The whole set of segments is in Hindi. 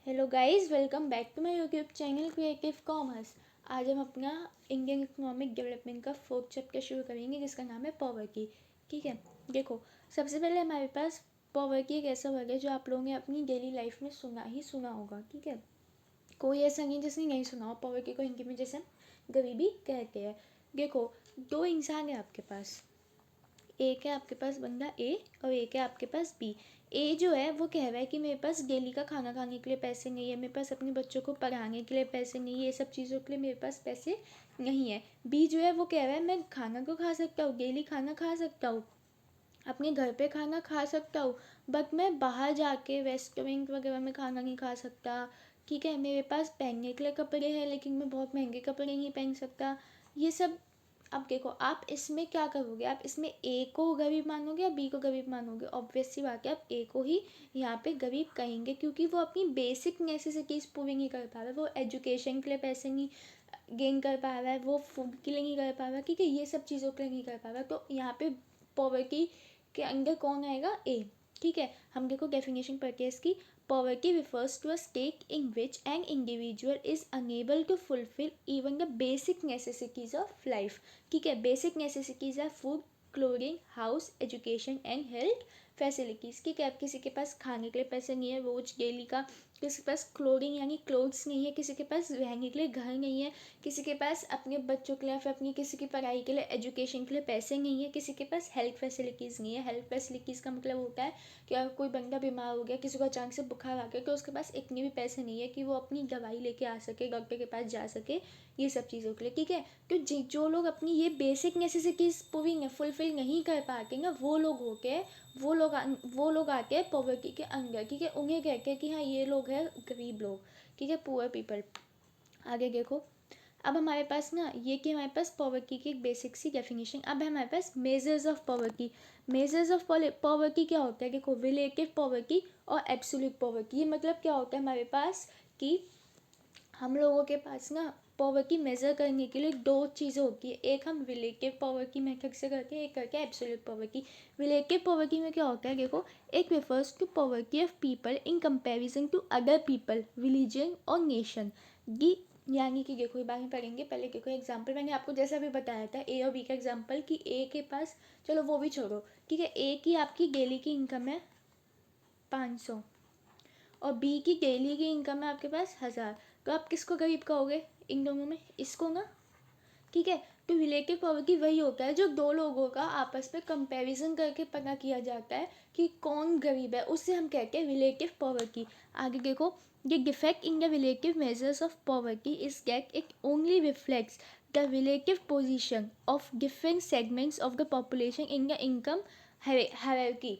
Hello guys, welcome back to my YouTube channel creative commerce. आज हम अपना इंडियन इकोनॉमिक डेवलपमेंट का फोर्थ चैप्टर शुरू करेंगे जिसका नाम है पॉवर्टी। ठीक है, देखो सबसे पहले हमारे पास पॉवर्टी एक ऐसा वर्ड है जो आप लोगों ने अपनी डेली लाइफ में सुना होगा। ठीक है, कोई ऐसा नहीं जिसने नहीं सुना हो। पॉवर्टी को हिंदी में जैसे हम गरीबी कहते हैं। देखो, दो इंसान है आपके पास, एक है आपके पास बंदा ए और एक है आपके पास बी। ए जो है वो कह रहा है कि मेरे पास डेली का खाना खाने के लिए पैसे नहीं है, मेरे पास अपने बच्चों को पढ़ाने के लिए पैसे नहीं है, ये सब चीज़ों के लिए मेरे पास पैसे नहीं है। बी जो है वो कह रहा है मैं खाना तो खा सकता हूँ, डेली खाना खा सकता हूँ, अपने घर पे खाना खा सकता हूँ, बट मैं बाहर जाके रेस्टोरेंट वगैरह में खाना नहीं खा सकता। ठीक है, मेरे पास पहनने के लिए कपड़े हैं लेकिन मैं बहुत महंगे कपड़े नहीं पहन सकता, ये सब। अब देखो आप इसमें क्या करोगे, आप इसमें ए को गरीब मानोगे या बी को गरीब मानोगे? ऑब्वियस सी बात है, आप ए को ही यहाँ पे गरीब कहेंगे क्योंकि वो अपनी बेसिक नेसेसिटीज़ पूरी नहीं कर पा रहा है। वो एजुकेशन के लिए पैसे नहीं गेन कर पा रहा है, वो फूड के लिए नहीं कर पा रहा है, ठीक है, ये सब चीज़ों के लिए नहीं कर पा रहा। तो यहाँ पे पॉवर्टी के अंदर कौन आएगा? ए। ठीक है, हम देखो डेफिनेशन पढ़ते हैं इसकी। Poverty refers to a state in which an individual is unable to fulfil even the basic necessities of life. ठीक है, बेसिक नेसेसिटीज है food, clothing, house, education and health facilities. ठीक है, अब किसी के पास खाने के लिए पैसे नहीं है रोज डेली का, किसी के पास क्लोथिंग यानी क्लोथ्स नहीं है, किसी के पास रहने के लिए घर नहीं है, किसी के पास अपने बच्चों के लिए फिर अपनी किसी की पढ़ाई के लिए एजुकेशन के लिए पैसे नहीं है, किसी के पास हेल्थ फैसिलिटीज़ नहीं है। हेल्थ फैसिलिटीज़ का मतलब होता है कि अगर कोई बंदा बीमार हो गया, किसी को अचानक से बुखार आ गया, तो उसके पास इतने भी पैसे नहीं है कि वो अपनी दवाई लेके आ सके, डॉक्टर के पास जा सके, ये सब चीज़ों के लिए। ठीक है, तो जो लोग अपनी ये बेसिक नेसेसिटीज़ पूरी फुलफिल नहीं कर पाते ना, वो लोग होके वो लोग आते हैं पॉवर्टी के अंदर। ठीक है, उन्हें कहते हैं कि हाँ ये लोग हैं गरीब लोग। ठीक है, पुअर पीपल। आगे देखो, अब हमारे पास ना ये कि हमारे पास पॉवर्टी की एक बेसिक सी डेफिनेशन। अब है हमारे पास measures of poverty. Measures of poverty क्या होता है? देखो, रिलेटिव पॉवर्टी और एब्सोल्यूट पॉवर्टी। ये मतलब क्या होता है हमारे पास कि हम लोगों के पास ना पॉवर्टी मेज़र करने के लिए दो चीज़ें होती है। एक हम रिलेटिव पॉवर्टी मेथड से करते हैं, एक करके एब्सोल्यूट पॉवर्टी। रिलेटिव पॉवर्टी में क्या होता है? देखो, एक refers to poverty of people in comparison to other people, religion और नेशन। दी यानी कि देखो, ये बात में पढ़ेंगे। पहले देखो एग्जाम्पल मैंने आपको जैसा भी बताया था ए और बी का एग्जाम्पल, कि ए के पास, चलो वो भी छोड़ो, ठीक है, ए की आपकी डेली की इनकम है 500 और बी की डेली की इनकम है आपके पास 1000। तो आप किसको गरीब कहोगे इन दोनों में? इसको ना। ठीक है, तो रिलेटिव पॉवर्टी वही होता है जो दो लोगों का आपस में कंपैरिजन करके पता किया जाता है कि कौन गरीब है, उससे हम कहते हैं रिलेटिव पॉवर्टी। आगे देखो, the defect in the relative measures of poverty is that it only reflects the relative position of different segments of the population in the income hierarchy.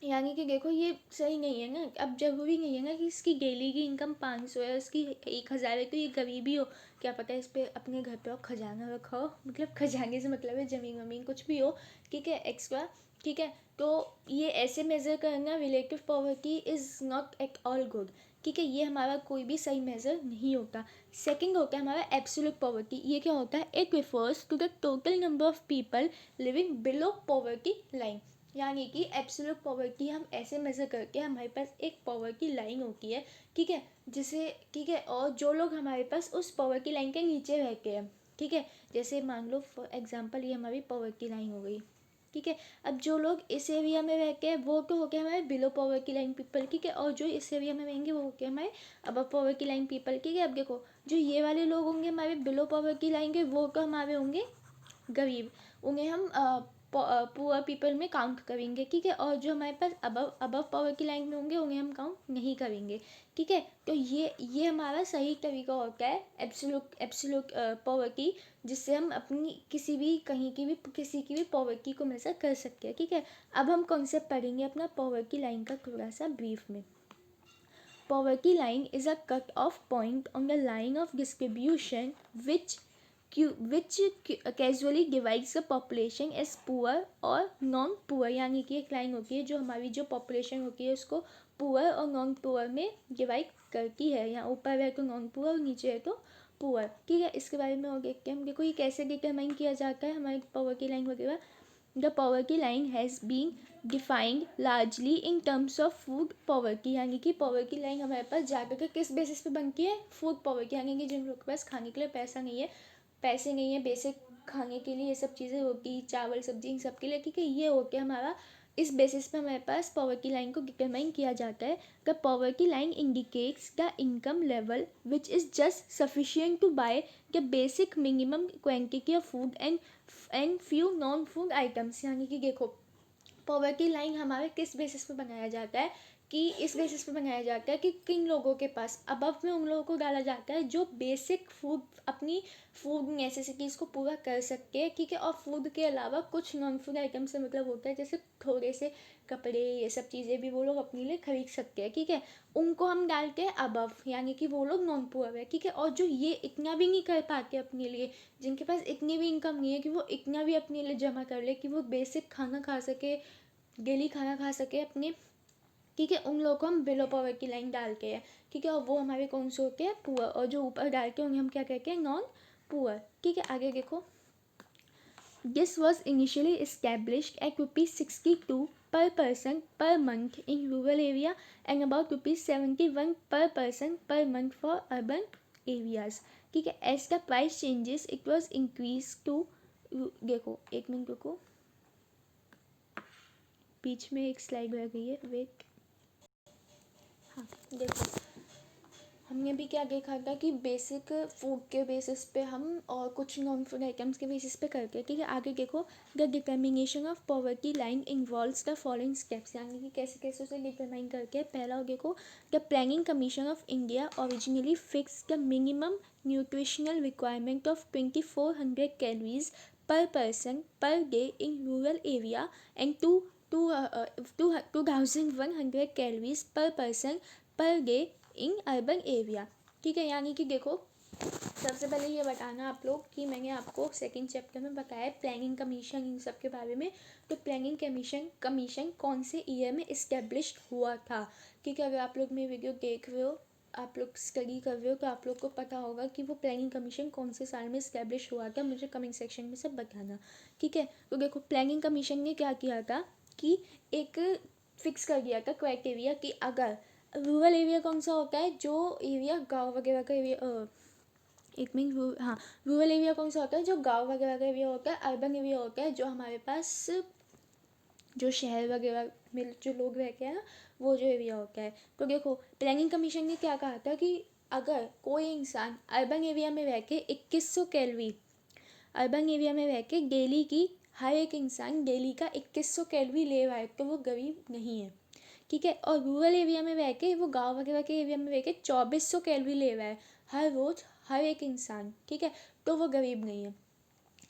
यानी कि देखो, ये सही नहीं है ना। अब ज़रूरी नहीं है ना कि इसकी डेली की इनकम 500 है, उसकी 1000 है, तो ये गरीबी हो। क्या पता है इस पर अपने घर पे और खजाना रखा हो, मतलब खजाने से मतलब है ज़मीन वमीन कुछ भी हो, ठीक है, एक्स्ट्रा। ठीक है, तो ये ऐसे मेज़र करना relative poverty is not at all good. ठीक है, ये हमारा कोई भी सही मेज़र नहीं होता। सेकंड होता है हमारा एब्सोल्यूट पॉवर्टी। ये क्या होता है? It refers to the total number of people living below poverty line. यानी कि एब्सोल्यूट पॉवर्टी हम ऐसे मेज़र करके, हमारे पास एक पॉवर्टी लाइन होती है, ठीक है, जिसे, ठीक है, और जो लोग हमारे पास उस पॉवर्टी लाइन के नीचे रहते हैं, ठीक है, जैसे मान लो फॉर एग्जांपल ये हमारी पॉवर्टी लाइन हो गई। ठीक है, अब जो लोग इस एरिया में रहते हैं वो तो हो गए हमारे बिलो पॉवर्टी लाइन पीपल। ठीक है, और जो इस एरिया में रहेंगे वो हो गए हमारे अबव पॉवर्टी लाइन पीपल। ठीक है, अब देखो, जो ये वाले लोग होंगे हमारे बिलो पॉवर्टी लाइन के, वो तो हमारे होंगे गरीब, उन्हें हम पुअर पीपल में काउंट करेंगे। ठीक है, और जो हमारे पास अबव अबव पॉवर्टी लाइन में होंगे उन्हें हम काउंट नहीं करेंगे। ठीक है, तो ये हमारा सही तरीका होता है एब्सोल्यूट पॉवर्टी, जिससे हम अपनी किसी भी कहीं की भी किसी की भी पॉवर्टी को मेजर कर सकते हैं। ठीक है, अब हम कॉन्सेप्ट पढ़ेंगे अपना पॉवर्टी लाइन का थोड़ा सा ब्रीफ में। Poverty line is a cut-off point on the line of distribution which casually divides the population as poor और नॉन पुअर। यानी कि एक लाइन होती है जो हमारी जो पॉपुलेशन होती है उसको पुअर और नॉन पुअर में डिवाइड करती है। यहाँ ऊपर है तो नॉन पुअर और नीचे है तो पुअर। ठीक है, इसके बारे में और देखते हैं हम। देखो, ये कैसे डिटरमाइन किया जाता है हमारी पॉवर्टी लाइन वगैरह। The poverty line has been defined largely in terms of food poverty, यानी कि पॉवर्टी लाइन हमारे पास जाकर के किस बेसिस पे बनती है, फूड पॉवर्टी, यानी कि जिन लोगों के पास खाने के लिए पैसे नहीं है बेसिक खाने के लिए, ये सब चीज़ें रोटी चावल सब्जी इन सब के लिए, ठीक है, ये हो गया हमारा, इस बेसिस पे हमारे पास पॉवर्टी लाइन को डिटरमाइन किया जाता है। The poverty line indicates the income level which is just sufficient to buy the basic minimum quantity of food and few non food items, यानी कि देखो पॉवर्टी लाइन हमारे किस बेसिस पे बनाया जाता है, कि इस बेसिस पे बनाया जाता है कि किन लोगों के पास अबव में उन लोगों को डाला जाता है जो बेसिक फूड अपनी फूड नेसेसिटीज़ को पूरा कर सकते हैं, ठीक है, और फूड के अलावा कुछ नॉन फूड आइटम से मतलब होता है जैसे थोड़े से कपड़े, ये सब चीज़ें भी वो लोग अपने लिए खरीद सकते हैं, ठीक है, उनको हम डालते हैं अबव, यानी कि वो लोग नॉन पुअर है, ठीक है, और जो ये इतना भी नहीं कर पाते अपने लिए, जिनके पास इतनी भी इनकम नहीं है कि वो इतना भी अपने लिए जमा कर ले कि वो बेसिक खाना खा सके, डेली खाना खा सके अपने, ठीक है, उन लोगों को हम बिलो पॉवर्टी लाइन डालते हैं, ठीक है, और वो हमारे कौन से होते हैं, पुअर, और जो ऊपर डालते हैं उन्हें हम क्या कहते हैं, नॉन पुअर, ठीक है। आगे देखो, this was initially established at ₹62 per person per month in rural area and about ₹71 per person per month for urban areas, ठीक है। As the price changes it was increase to, देखो एक मिनट रुको, बीच में एक स्लाइड रह गई है, वेट, हाँ देखो, हमने भी क्या देखा था कि बेसिक फूड के बेसिस पे हम और कुछ नॉन फूड आइटम्स के बेसिस पे करते हैं, ठीक है। आगे देखो, the determination of poverty line involves the following steps, यानी कि कैसे कैसे उसे डिटरमाइन करके हैं। पहला देखो, the planning commission of India originally fix the minimum nutritional requirement of 2400 calories per person per day in rural area and 2100 calories per person per day in urban area, ठीक है। यानी कि देखो, सबसे पहले ये बताना आप लोग कि मैंने आपको सेकंड चैप्टर में बताया प्लानिंग कमीशन इन सब के बारे में, तो प्लानिंग कमीशन कौन से ईयर में इस्टेब्लिश हुआ था, ठीक है। अगर आप लोग मेरी वीडियो देख रहे हो, आप लोग स्टडी कर रहे हो, तो आप लोग को पता होगा कि वो प्लानिंग कमीशन कौन से साल में इस्टेब्लिश हुआ था, मुझे कमेंट सेक्शन में सब बताना, ठीक है। तो देखो, प्लानिंग कमीशन ने क्या किया था कि एक फिक्स कर दिया था क्राइटेरिया कि अगर रूरल एरिया कौन सा होता है, जो एरिया गांव वगैरह का एरिया, एक मिनट, हाँ, रूरल एरिया कौन सा होता है जो गांव वगैरह का एरिया होता है, अर्बन एरिया होता है जो हमारे पास जो शहर वगैरह में जो लोग रहते हैं ना, वो जो एरिया होता है। तो देखो, प्लानिंग कमीशन ने क्या कहा था कि अगर कोई इंसान अर्बन एरिया में रह के 2100 कैलोरी, अर्बन एरिया में रह के डेली की, हर एक इंसान डेली का 2100 कैलोरी ले रहा है, तो वो गरीब नहीं है, ठीक है। और रूरल एरिया में रह के, वो गाँव वगैरह के एरिया में रह के 2400 कैलोरी ले रहा है हर रोज़ हर एक इंसान, ठीक है, तो वो गरीब नहीं है।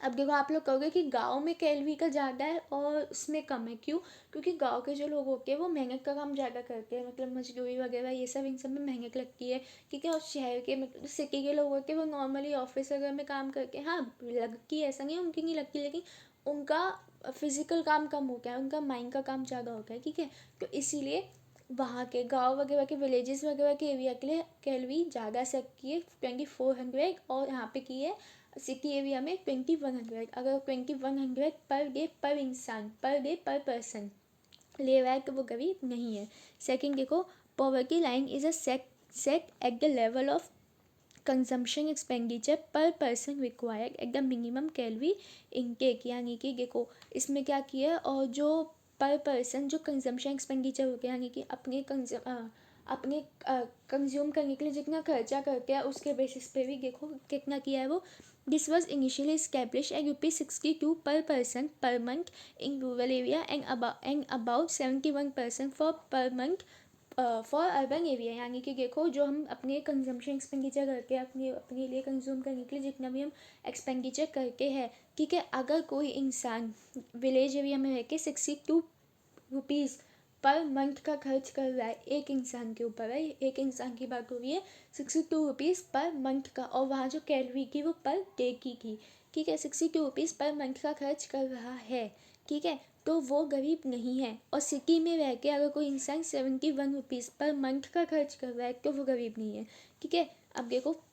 अब देखो, आप लोग कहोगे कि गांव में कैलोरी का ज़्यादा है और उसमें कम है, क्यों? क्योंकि गांव के जो लोग होते हैं वो मेहनत का काम ज़्यादा करते हैं, मतलब मजदूरी वगैरह ये सब, इन सब में मेहनत लगती है, ठीक है। और शहर के मतलब सिटी के लोग होते हैं वो नॉर्मली ऑफिस वगैरह में काम करके, हाँ लगती है, ऐसा नहीं है उनकी नहीं लगती, लेकिन उनका फिजिकल काम कम होता है, उनका माइंड का काम ज़्यादा होता है, ठीक है। तो इसीलिए वहाँ के गांव वगैरह के विलेजेस वगैरह के एरिया के लिए कैलोरी ज़्यादा सकती है 2400, और यहाँ पे की है सिटी एरिया में 2100। अगर 2100 पर डे पर इंसान, पर डे पर पर्सन ले रहा है तो वो गरीब नहीं है। सेकंड देखो, poverty line is a set at the level of consumption expenditure per person required at the minimum calorie intake, यानी कि देखो इसमें क्या किया है, और जो पर पर्सन जो कंजम्पशन एक्सपेंडिचर होते हैं, यानी कि अपने कंज्यूम करने के लिए जितना खर्चा करते हैं उसके बेसिस पे भी देखो कितना किया है वो। This was initially establish at ₹62 per person per month in rural area and about 71% for per month for urban area, यानी कि देखो जो हम अपने कंजम्पशन एक्सपेंडिचर करके अपने लिए कंज्यूम करने के लिए जितना भी हम एक्सपेंडिचर करते हैं, ठीक है, अगर कोई इंसान विलेज एरिया में रह के ₹62 पर मंथ का खर्च कर रहा है, एक इंसान के ऊपर है, एक इंसान की बात हो रही है, ₹62 पर मंथ का, और वहाँ जो कैलोरी की वो पर डे की थी, ठीक है, ₹62 पर मंथ का खर्च कर रहा है, ठीक है, तो वो गरीब नहीं है। और सिटी में रह के अगर कोई इंसान ₹71 पर मंथ का खर्च कर रहा है तो वो गरीब नहीं है, ठीक है। अब देखो,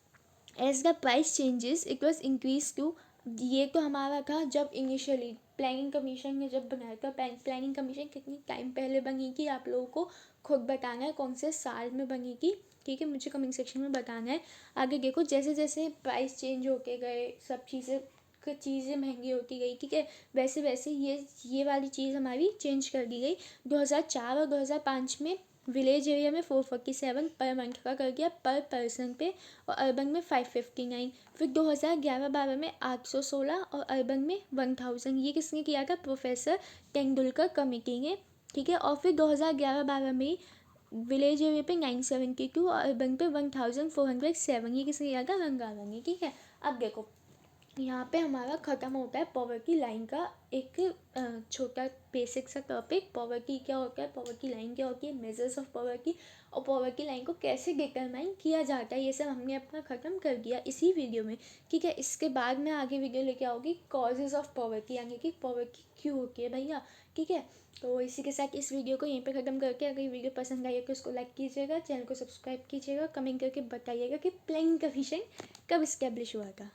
as the price changes it was increase to, ये तो हमारा था जब इनिशियली प्लानिंग कमीशन ने जब बनाया था, प्लानिंग कमीशन कितनी टाइम पहले बनी थी आप लोगों को खुद बताना है, कौन से साल में बनी थी, ठीक है, मुझे कमेंट सेक्शन में बताना है। आगे देखो जैसे जैसे प्राइस चेंज होते गए, सब चीज़ें महंगी होती गई, ठीक है, वैसे वैसे ये वाली चीज़ हमारी चेंज कर दी गई। 2004 और 2005 में विलेज एरिया में 447 पर मंथ का कर दिया पर पर्सन पे, और अर्बन में 559। फिर 2011-12 में 816 और अर्बन में 1000। ये किसने किया था? प्रोफेसर तेंदुलकर कमेटी ने, ठीक है। और फिर 2011-12 में विलेज एरिया पे 972 और अर्बन पे 1407। ये किसने किया था? रंगावा ने, ठीक है। अब देखो यहाँ पे हमारा ख़त्म होता है पॉवर्टी लाइन का एक छोटा बेसिक सा टॉपिक। पॉवर्टी क्या होता है, पॉवर्टी लाइन क्या होती है, मेजर्स ऑफ पॉवर्टी, और पॉवर्टी लाइन को कैसे डिटरमाइन किया जाता है, ये सब हमने अपना ख़त्म कर दिया इसी वीडियो में, ठीक है। इसके बाद में आगे वीडियो लेके आओगी कॉजेज़ ऑफ पॉवर्टी, यानी कि पॉवर्टी क्यों होती है भैया, ठीक है। तो इसी के साथ इस वीडियो को यहीं पे ख़त्म करके, अगर ये वीडियो पसंद आई है तो उसको लाइक कीजिएगा, चैनल को सब्सक्राइब कीजिएगा, कमेंट करके बताइएगा कि प्लानिंग कमीशन कब इस्टेब्लिश हुआ था।